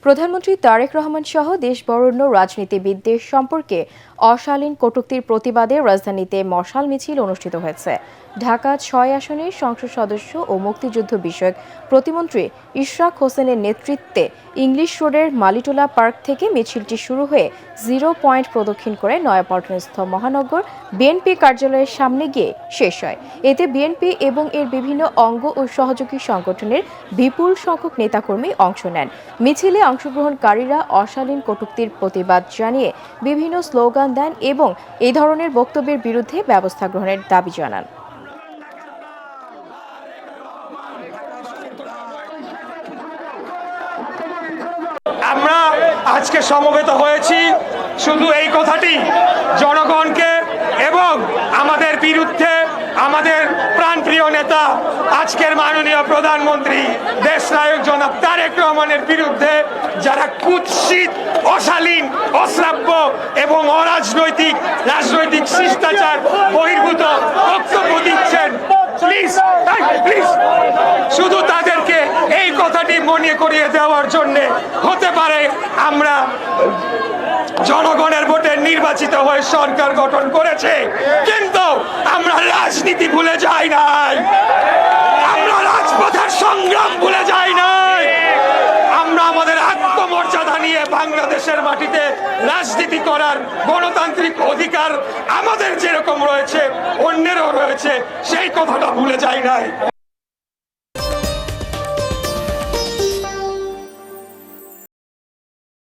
প্রধানমন্ত্রী তারেক রহমান সহ দেশ বরেণ্য রাজনীতিবিদদের সম্পর্কে অশালীন কটূক্তির প্রতিবাদে রাজধানীতে মশাল মিছিল অনুষ্ঠিত হয়েছে। ঢাকা ৬ আসনের সংসদ সদস্য ও মুক্তিযুদ্ধ বিষয়ক প্রতিমন্ত্রী ইশরাক হোসেনের নেতৃত্বে ইংলিশ রোডের মালিটোলা পার্ক থেকে মিছিলটি শুরু হয়ে 0 পয়েন্ট প্রদক্ষিণ করে নয়াপল্টনস্থ মহানগর বিএনপি কার্যালয়ের সামনে গিয়ে শেষ হয়। এতে বিএনপি এবং এর বিভিন্ন অঙ্গ ও সহযোগী সংগঠনের বিপুল সংখ্যক নেতাকর্মী অংশ নেন। মিছিলে অংশগ্রহণকারীরা অশালীন কটূক্তির প্রতিবাদ জানিয়ে বিভিন্ন স্লোগান দেন এবং এই ধরনের বক্তব্যের বিরুদ্ধে ব্যবস্থা গ্রহণের দাবি জানান। আমরা আজকে সমবেত হয়েছি শুধু এই কথাটি জনগণকে এবং আমাদের বিরুদ্ধে আমাদের প্রাণপ্রিয় নেতা আজকের মাননীয় প্রধানমন্ত্রী দেশনায়ক জনাব তারেক রহমানের বিরুদ্ধে যারা কুৎসিত, অশালীন, অশ্রাব্য এবং অরাজনৈতিক রাজনৈতিক শিষ্টাচার বহির্ভূত বক্তব্য দিচ্ছেন, প্লিজ শুধু তাদেরকে এই কথাটি মনে করিয়ে দেওয়ার জন্য হতে পারে আমরা জনগণের ভোটে নির্বাচিত হয়ে সরকার গঠন করেছে, কিন্তু আমরা রাজনীতি ভুলে যাই নাই, আমরা রাজপথের সংগ্রাম ভুলে যাই নাই, আমরা আমাদের আত্মমর্যাদা নিয়ে বাংলাদেশের মাটিতে রাজনীতি করার গণতান্ত্রিক অধিকার আমাদের যেরকম রয়েছে অন্যেরও রয়েছে, সেই কথাটা ভুলে যাই নাই।